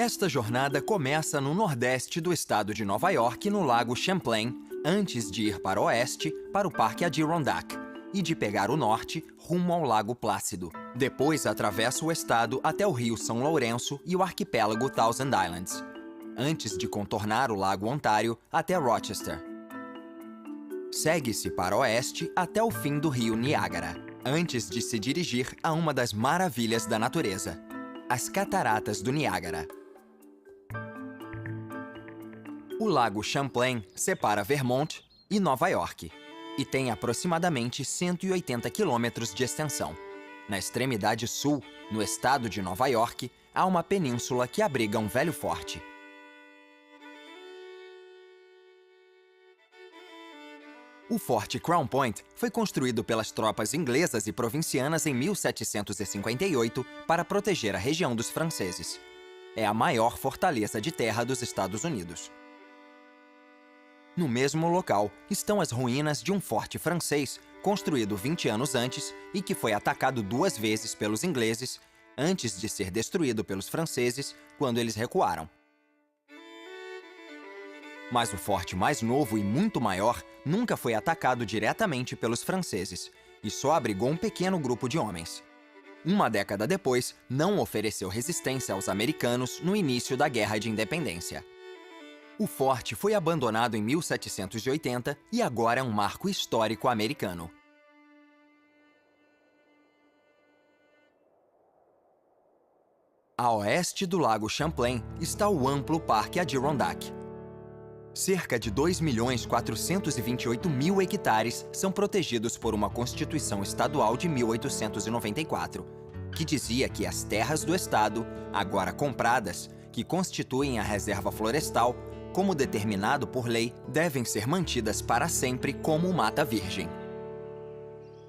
Esta jornada começa no nordeste do estado de Nova York, no Lago Champlain, antes de ir para o oeste, para o Parque Adirondack, e de pegar o norte, rumo ao Lago Plácido. Depois atravessa o estado até o Rio São Lourenço e o arquipélago Thousand Islands, antes de contornar o Lago Ontário até Rochester. Segue-se para o oeste até o fim do Rio Niágara, antes de se dirigir a uma das maravilhas da natureza, as Cataratas do Niágara. O Lago Champlain separa Vermont e Nova York e tem aproximadamente 180 quilômetros de extensão. Na extremidade sul, no estado de Nova York, há uma península que abriga um velho forte. O Forte Crown Point foi construído pelas tropas inglesas e provincianas em 1758 para proteger a região dos franceses. É a maior fortaleza de terra dos Estados Unidos. No mesmo local estão as ruínas de um forte francês construído 20 anos antes e que foi atacado 2 vezes pelos ingleses antes de ser destruído pelos franceses quando eles recuaram. Mas o forte mais novo e muito maior nunca foi atacado diretamente pelos franceses e só abrigou um pequeno grupo de homens. Uma década depois, não ofereceu resistência aos americanos no início da Guerra de Independência. O forte foi abandonado em 1780 e agora é um marco histórico americano. A oeste do Lago Champlain está o amplo Parque Adirondack. Cerca de 2.428.000 hectares são protegidos por uma Constituição Estadual de 1894, que dizia que as terras do estado, agora compradas, que constituem a reserva florestal, como determinado por lei, devem ser mantidas para sempre como mata virgem.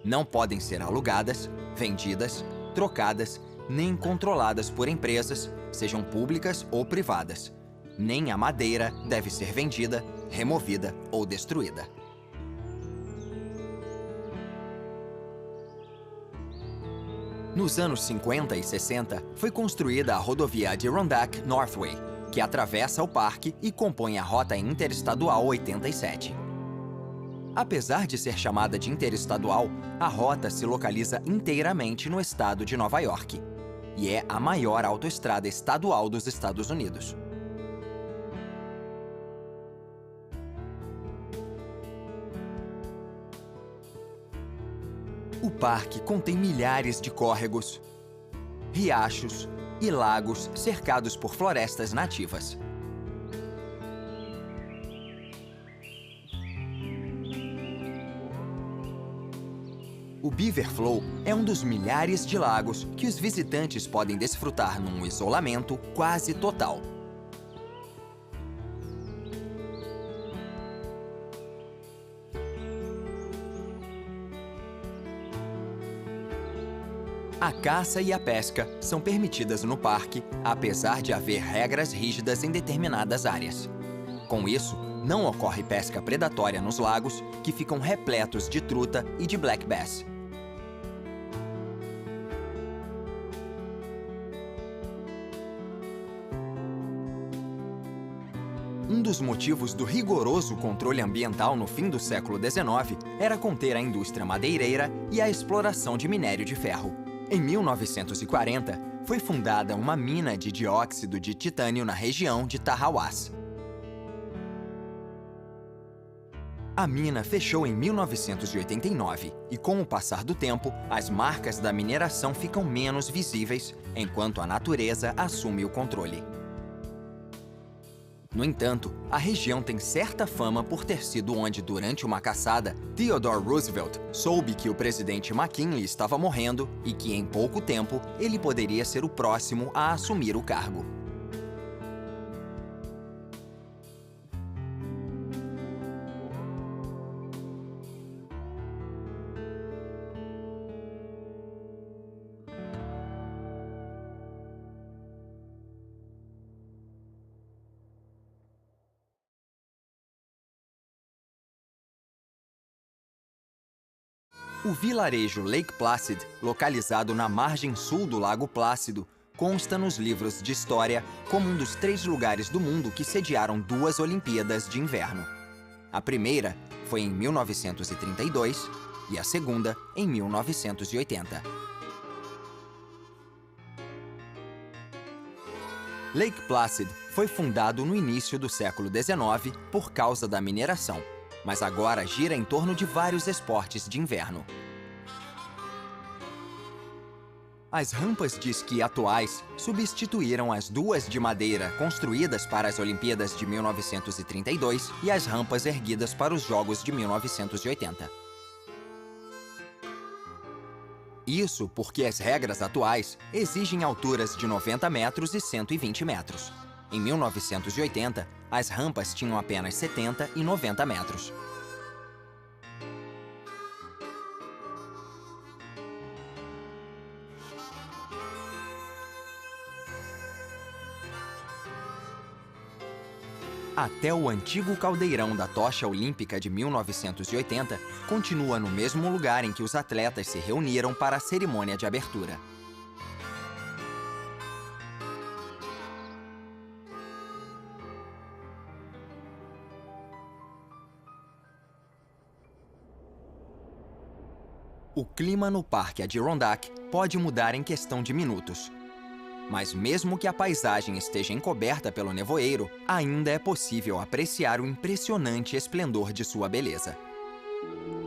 Não podem ser alugadas, vendidas, trocadas, nem controladas por empresas, sejam públicas ou privadas. Nem a madeira deve ser vendida, removida ou destruída. Nos anos 50 e 60, foi construída a rodovia Adirondack Northway, que atravessa o parque e compõe a Rota Interestadual 87. Apesar de ser chamada de interestadual, a rota se localiza inteiramente no estado de Nova York e é a maior autoestrada estadual dos Estados Unidos. O parque contém milhares de córregos, riachos e lagos cercados por florestas nativas. O Beaver Flow é um dos milhares de lagos que os visitantes podem desfrutar num isolamento quase total. A caça e a pesca são permitidas no parque, apesar de haver regras rígidas em determinadas áreas. Com isso, não ocorre pesca predatória nos lagos, que ficam repletos de truta e de black bass. Um dos motivos do rigoroso controle ambiental no fim do século XIX era conter a indústria madeireira e a exploração de minério de ferro. Em 1940, foi fundada uma mina de dióxido de titânio na região de Tahawass. A mina fechou em 1989 e, com o passar do tempo, as marcas da mineração ficam menos visíveis, enquanto a natureza assume o controle. No entanto, a região tem certa fama por ter sido onde, durante uma caçada, Theodore Roosevelt soube que o presidente McKinley estava morrendo e que, em pouco tempo, ele poderia ser o próximo a assumir o cargo. O vilarejo Lake Placid, localizado na margem sul do Lago Plácido, consta nos livros de história como um dos 3 lugares do mundo que sediaram 2 Olimpíadas de Inverno. A primeira foi em 1932 e a segunda em 1980. Lake Placid foi fundado no início do século XIX por causa da mineração, mas agora gira em torno de vários esportes de inverno. As rampas de esqui atuais substituíram as 2 de madeira construídas para as Olimpíadas de 1932 e as rampas erguidas para os Jogos de 1980. Isso porque as regras atuais exigem alturas de 90 metros e 120 metros. Em 1980, as rampas tinham apenas 70 e 90 metros. Até o antigo caldeirão da tocha olímpica de 1980 continua no mesmo lugar em que os atletas se reuniram para a cerimônia de abertura. O clima no Parque Adirondack pode mudar em questão de minutos. Mas mesmo que a paisagem esteja encoberta pelo nevoeiro, ainda é possível apreciar o impressionante esplendor de sua beleza.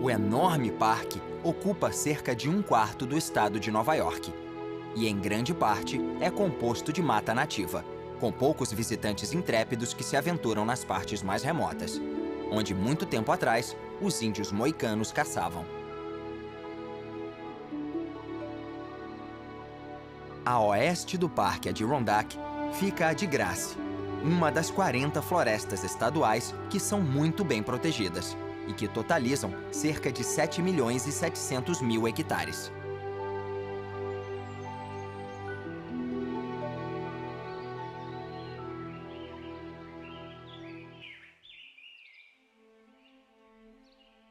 O enorme parque ocupa cerca de 1/4 do estado de Nova York e, em grande parte, é composto de mata nativa, com poucos visitantes intrépidos que se aventuram nas partes mais remotas, onde muito tempo atrás os índios moicanos caçavam. A oeste do Parque Adirondack fica a de Grace, uma das 40 florestas estaduais que são muito bem protegidas e que totalizam cerca de 7.700.000 hectares.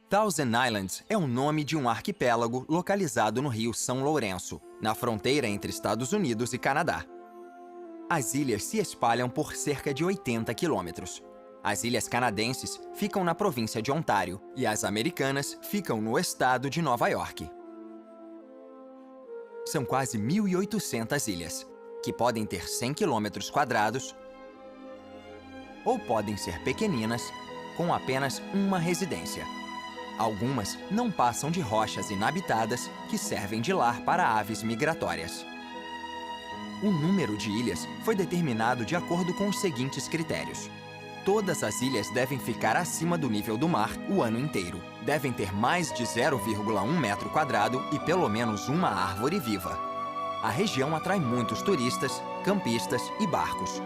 Thousand Islands é o nome de um arquipélago localizado no rio São Lourenço, na fronteira entre Estados Unidos e Canadá. As ilhas se espalham por cerca de 80 quilômetros. As ilhas canadenses ficam na província de Ontário e as americanas ficam no estado de Nova York. São quase 1.800 ilhas, que podem ter 100 quilômetros quadrados ou podem ser pequeninas, com apenas uma residência. Algumas não passam de rochas inabitadas que servem de lar para aves migratórias. O número de ilhas foi determinado de acordo com os seguintes critérios. Todas as ilhas devem ficar acima do nível do mar o ano inteiro. Devem ter mais de 0,1 metro quadrado e pelo menos uma árvore viva. A região atrai muitos turistas, campistas e barcos.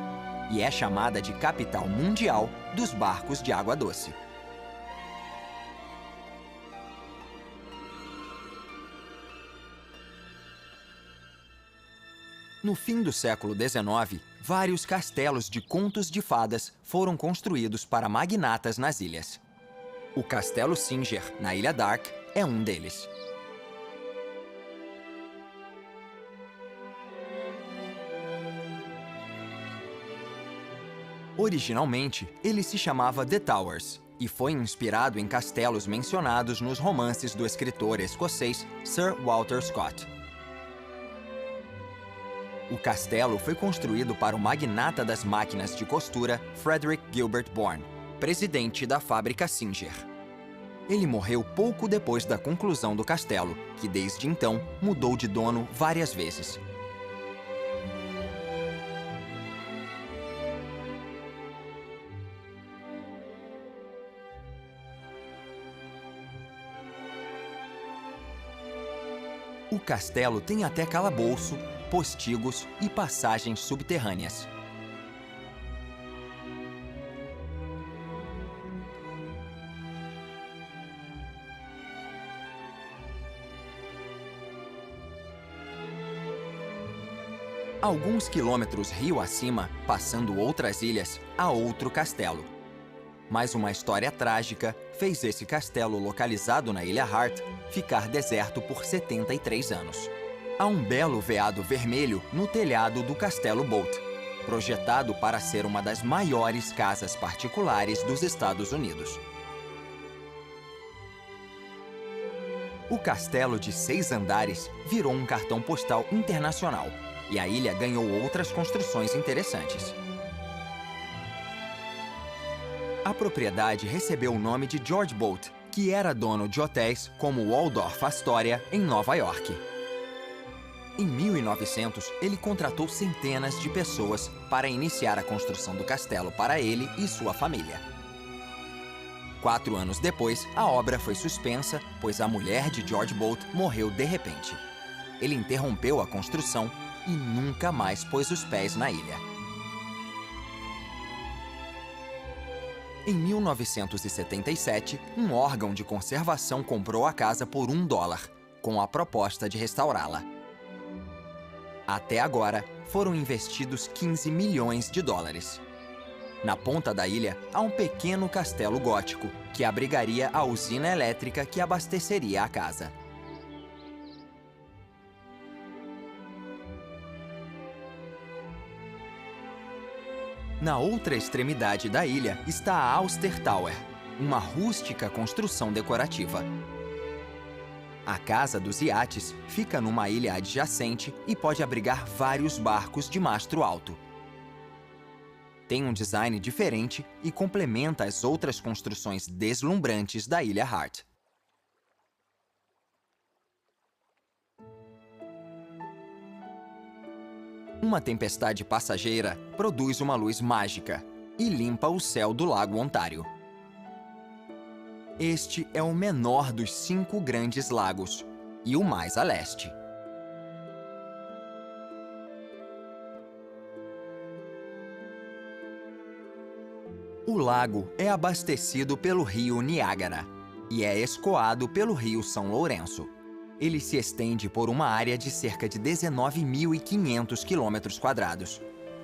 E é chamada de capital mundial dos barcos de água doce. No fim do século XIX, vários castelos de contos de fadas foram construídos para magnatas nas ilhas. O Castelo Singer, na Ilha Dark, é um deles. Originalmente, ele se chamava The Towers e foi inspirado em castelos mencionados nos romances do escritor escocês Sir Walter Scott. O castelo foi construído para o magnata das máquinas de costura Frederick Gilbert Bourne, presidente da fábrica Singer. Ele morreu pouco depois da conclusão do castelo, que desde então mudou de dono várias vezes. O castelo tem até calabouço, postigos e passagens subterrâneas. Alguns quilômetros rio acima, passando outras ilhas, há outro castelo. Mas uma história trágica fez esse castelo localizado na Ilha Hart ficar deserto por 73 anos. Há um belo veado vermelho no telhado do Castelo Bolt, projetado para ser uma das maiores casas particulares dos Estados Unidos. O castelo de 6 andares virou um cartão postal internacional e a ilha ganhou outras construções interessantes. A propriedade recebeu o nome de George Bolt, que era dono de hotéis como o Waldorf Astoria, em Nova York. Em 1900, ele contratou centenas de pessoas para iniciar a construção do castelo para ele e sua família. 4 anos depois, a obra foi suspensa, pois a mulher de George Bolt morreu de repente. Ele interrompeu a construção e nunca mais pôs os pés na ilha. Em 1977, um órgão de conservação comprou a casa por $1, com a proposta de restaurá-la. Até agora, foram investidos $15 milhões. Na ponta da ilha, há um pequeno castelo gótico, que abrigaria a usina elétrica que abasteceria a casa. Na outra extremidade da ilha está a Auster Tower, uma rústica construção decorativa. A Casa dos Iates fica numa ilha adjacente e pode abrigar vários barcos de mastro alto. Tem um design diferente e complementa as outras construções deslumbrantes da Ilha Hart. Uma tempestade passageira produz uma luz mágica e limpa o céu do Lago Ontário. Este é o menor dos 5 grandes lagos e o mais a leste. O lago é abastecido pelo rio Niágara e é escoado pelo rio São Lourenço. Ele se estende por uma área de cerca de 19.500 km²,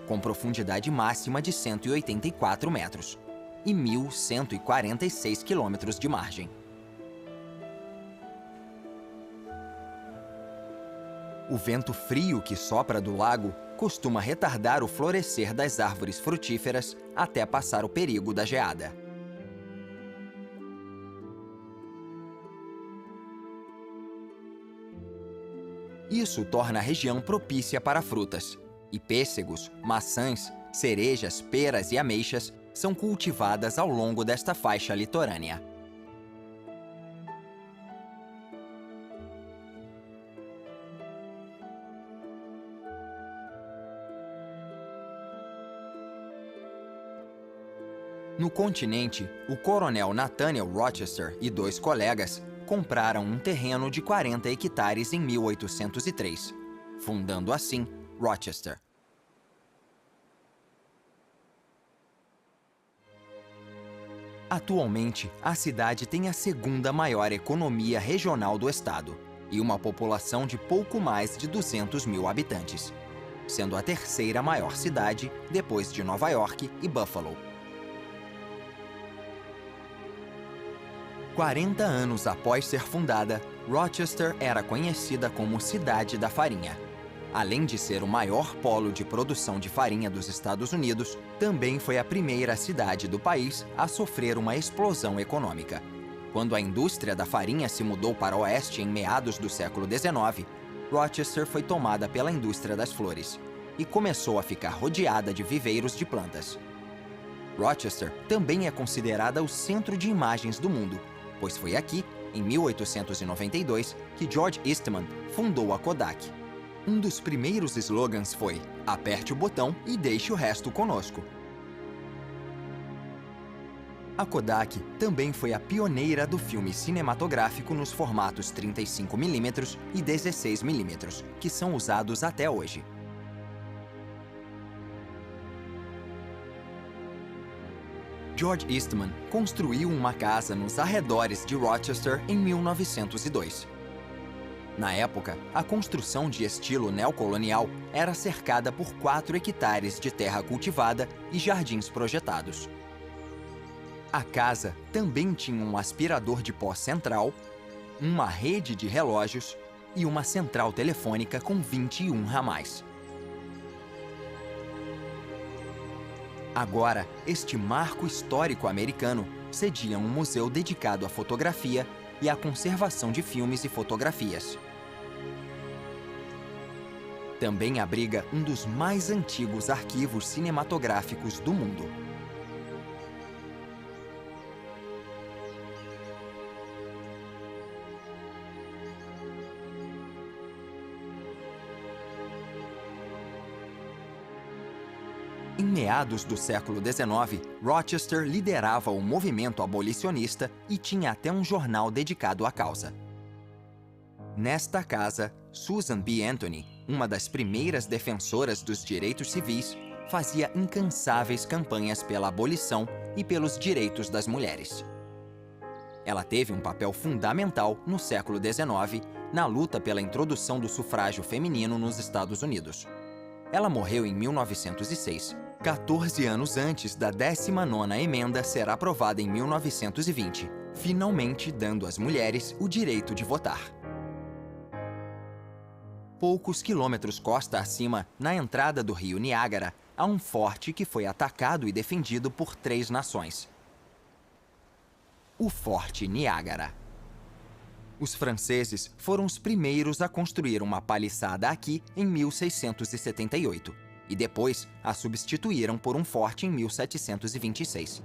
com profundidade máxima de 184 metros e 1.146 km de margem. O vento frio que sopra do lago costuma retardar o florescer das árvores frutíferas até passar o perigo da geada. Isso torna a região propícia para frutas, e pêssegos, maçãs, cerejas, peras e ameixas são cultivadas ao longo desta faixa litorânea. No continente, o coronel Nathaniel Rochester e 2 colegas compraram um terreno de 40 hectares em 1803, fundando assim Rochester. Atualmente, a cidade tem a 2ª maior economia regional do estado e uma população de pouco mais de 200 mil habitantes, sendo a 3ª maior cidade depois de Nova York e Buffalo. 40 anos após ser fundada, Rochester era conhecida como Cidade da Farinha. Além de ser o maior polo de produção de farinha dos Estados Unidos, também foi a primeira cidade do país a sofrer uma explosão econômica. Quando a indústria da farinha se mudou para o oeste em meados do século XIX, Rochester foi tomada pela indústria das flores e começou a ficar rodeada de viveiros de plantas. Rochester também é considerada o centro de imagens do mundo, pois foi aqui, em 1892, que George Eastman fundou a Kodak. Um dos primeiros slogans foi: "Aperte o botão e deixe o resto conosco". A Kodak também foi a pioneira do filme cinematográfico nos formatos 35mm e 16mm, que são usados até hoje. George Eastman construiu uma casa nos arredores de Rochester em 1902. Na época, a construção de estilo neocolonial era cercada por 4 hectares de terra cultivada e jardins projetados. A casa também tinha um aspirador de pó central, uma rede de relógios, e uma central telefônica com 21 ramais. Agora, este marco histórico americano cedia um museu dedicado à fotografia e à conservação de filmes e fotografias. Também abriga um dos mais antigos arquivos cinematográficos do mundo. Em meados do século XIX, Rochester liderava o movimento abolicionista e tinha até um jornal dedicado à causa. Nesta casa, Susan B. Anthony, uma das primeiras defensoras dos direitos civis, fazia incansáveis campanhas pela abolição e pelos direitos das mulheres. Ela teve um papel fundamental no século XIX na luta pela introdução do sufrágio feminino nos Estados Unidos. Ela morreu em 1906, 14 anos antes da 19ª emenda ser aprovada em 1920, finalmente dando às mulheres o direito de votar. Poucos quilômetros costa acima, na entrada do rio Niágara, há um forte que foi atacado e defendido por 3 nações. O Forte Niágara. Os franceses foram os primeiros a construir uma paliçada aqui em 1678 e depois a substituíram por um forte em 1726.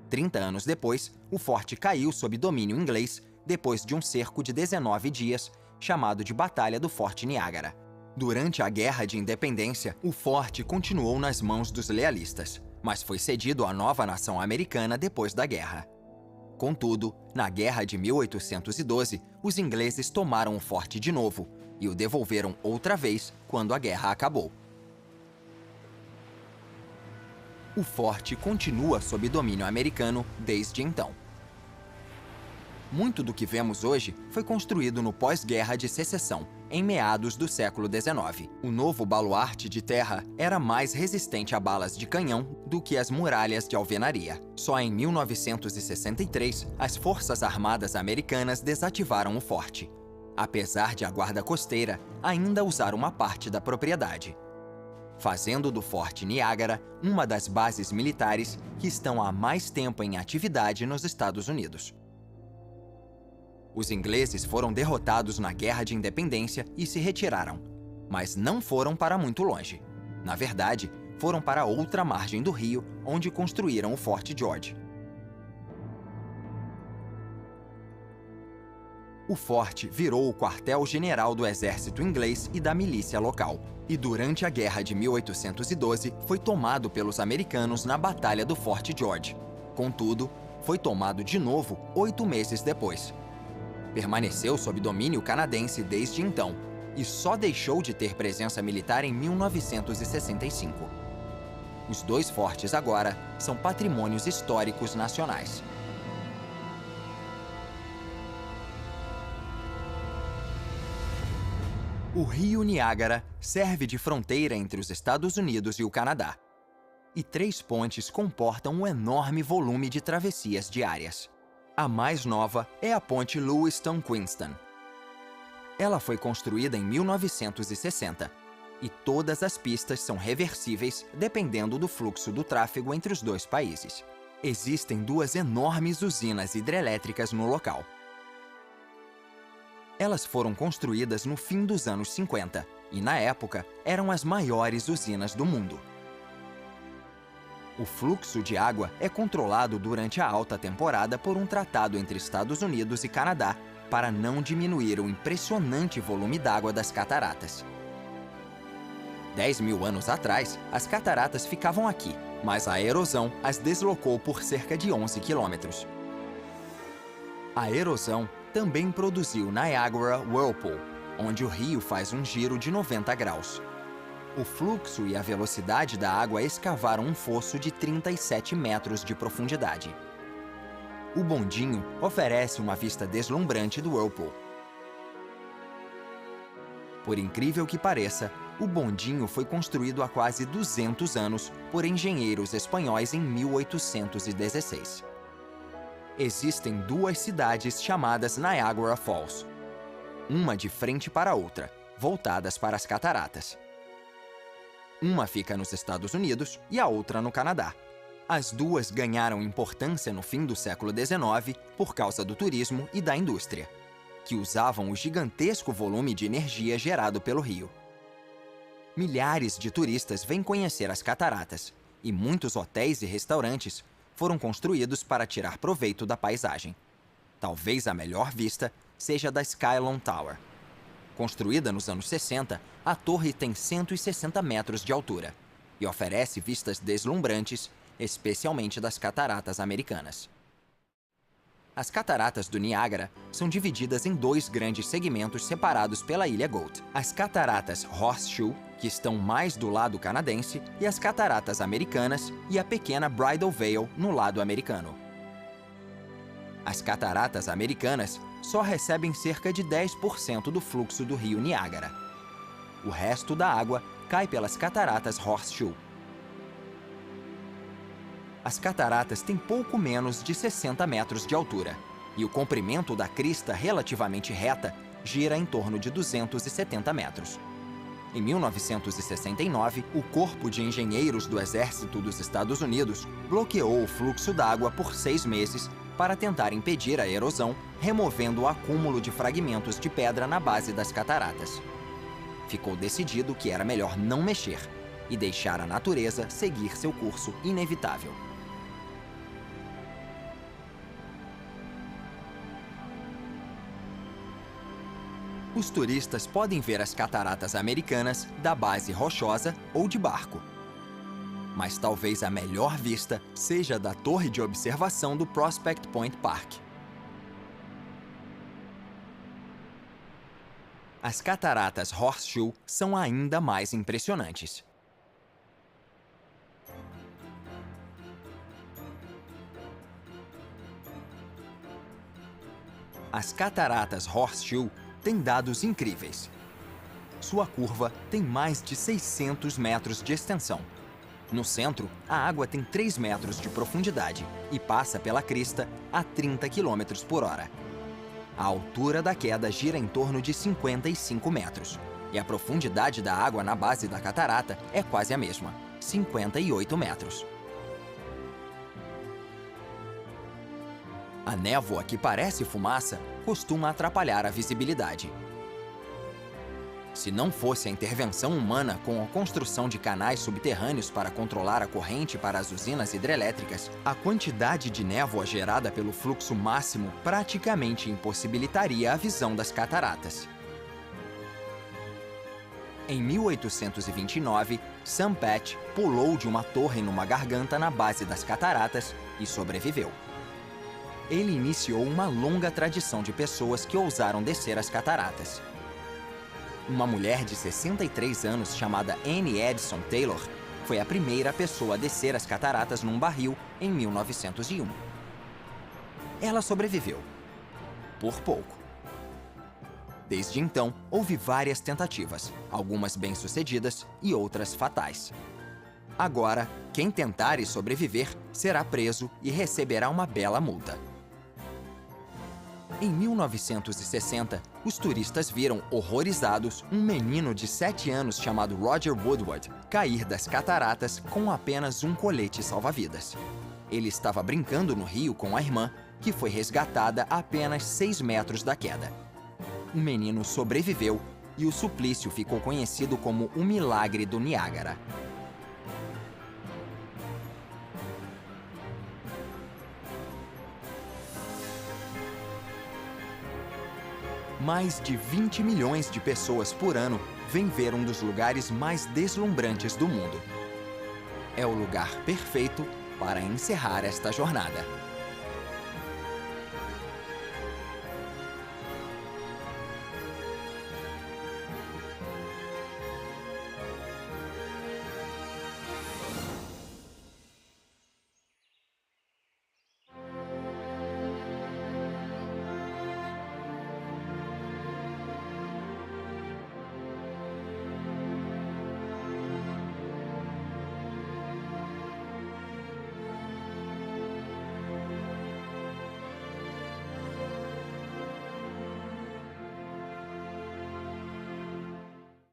30 anos depois, o forte caiu sob domínio inglês depois de um cerco de 19 dias, chamado de Batalha do Forte Niágara. Durante a Guerra de Independência, o forte continuou nas mãos dos lealistas, mas foi cedido à nova nação americana depois da guerra. Contudo, na Guerra de 1812, os ingleses tomaram o forte de novo e o devolveram outra vez quando a guerra acabou. O forte continua sob domínio americano desde então. Muito do que vemos hoje foi construído no pós-guerra de secessão, em meados do século XIX. O novo baluarte de terra era mais resistente a balas de canhão do que as muralhas de alvenaria. Só em 1963, as Forças Armadas Americanas desativaram o forte, apesar de a Guarda Costeira ainda usar uma parte da propriedade, fazendo do Forte Niágara uma das bases militares que estão há mais tempo em atividade nos Estados Unidos. Os ingleses foram derrotados na Guerra de Independência e se retiraram, mas não foram para muito longe. Na verdade, foram para outra margem do rio, onde construíram o Forte George. O forte virou o quartel-general do exército inglês e da milícia local, e durante a Guerra de 1812 foi tomado pelos americanos na Batalha do Forte George. Contudo, foi tomado de novo 8 meses depois. Permaneceu sob domínio canadense desde então e só deixou de ter presença militar em 1965. Os 2 fortes agora são patrimônios históricos nacionais. O rio Niágara serve de fronteira entre os Estados Unidos e o Canadá. E 3 pontes comportam um enorme volume de travessias diárias. A mais nova é a ponte Lewiston-Queenston. Ela foi construída em 1960 e todas as pistas são reversíveis dependendo do fluxo do tráfego entre os 2 países. Existem 2 enormes usinas hidrelétricas no local. Elas foram construídas no fim dos anos 50 e, na época, eram as maiores usinas do mundo. O fluxo de água é controlado durante a alta temporada por um tratado entre Estados Unidos e Canadá para não diminuir o impressionante volume d'água das cataratas. 10.000 anos atrás, as cataratas ficavam aqui, mas a erosão as deslocou por cerca de 11 quilômetros. A erosão também produziu Niagara Whirlpool, onde o rio faz um giro de 90 graus. O fluxo e a velocidade da água escavaram um fosso de 37 metros de profundidade. O bondinho oferece uma vista deslumbrante do Whirlpool. Por incrível que pareça, o bondinho foi construído há quase 200 anos por engenheiros espanhóis em 1816. Existem 2 cidades chamadas Niagara Falls. uma de frente para a outra, voltadas para as cataratas. Uma fica nos Estados Unidos e a outra no Canadá. As duas ganharam importância no fim do século XIX por causa do turismo e da indústria, que usavam o gigantesco volume de energia gerado pelo rio. Milhares de turistas vêm conhecer as cataratas e muitos hotéis e restaurantes foram construídos para tirar proveito da paisagem. Talvez a melhor vista seja da Skylon Tower. Construída nos anos 60, a torre tem 160 metros de altura e oferece vistas deslumbrantes, especialmente das cataratas americanas. As cataratas do Niágara são divididas em dois grandes segmentos separados pela Ilha Goat. As cataratas Horseshoe, que estão mais do lado canadense, e as cataratas americanas e a pequena Bridal Veil no lado americano. As cataratas americanas só recebem cerca de 10% do fluxo do rio Niágara. O resto da água cai pelas cataratas Horseshoe. As cataratas têm pouco menos de 60 metros de altura, e o comprimento da crista relativamente reta gira em torno de 270 metros. Em 1969, o Corpo de Engenheiros do Exército dos Estados Unidos bloqueou o fluxo d'água por 6 meses para tentar impedir a erosão, removendo o acúmulo de fragmentos de pedra na base das cataratas. Ficou decidido que era melhor não mexer e deixar a natureza seguir seu curso inevitável. Os turistas podem ver as cataratas americanas da base rochosa ou de barco. Mas talvez a melhor vista seja da torre de observação do Prospect Point Park. As cataratas Horseshoe são ainda mais impressionantes. As cataratas Horseshoe têm dados incríveis. Sua curva tem mais de 600 metros de extensão. No centro, a água tem 3 metros de profundidade e passa pela crista a 30 km por hora. A altura da queda gira em torno de 55 metros e a profundidade da água na base da catarata é quase a mesma, 58 metros. A névoa, que parece fumaça, costuma atrapalhar a visibilidade. Se não fosse a intervenção humana com a construção de canais subterrâneos para controlar a corrente para as usinas hidrelétricas, a quantidade de névoa gerada pelo fluxo máximo praticamente impossibilitaria a visão das cataratas. Em 1829, Sam Patch pulou de uma torre numa garganta na base das cataratas e sobreviveu. Ele iniciou uma longa tradição de pessoas que ousaram descer as cataratas. Uma mulher de 63 anos chamada Annie Edson Taylor foi a primeira pessoa a descer as cataratas num barril em 1901. Ela sobreviveu. Por pouco. Desde então, houve várias tentativas, algumas bem-sucedidas e outras fatais. Agora, quem tentar e sobreviver será preso e receberá uma bela multa. Em 1960, os turistas viram, horrorizados, um menino de 7 anos chamado Roger Woodward cair das cataratas com apenas um colete salva-vidas. Ele estava brincando no rio com a irmã, que foi resgatada a apenas 6 metros da queda. O menino sobreviveu e o suplício ficou conhecido como o Milagre do Niágara. Mais de 20 milhões de pessoas por ano vêm ver um dos lugares mais deslumbrantes do mundo. É o lugar perfeito para encerrar esta jornada.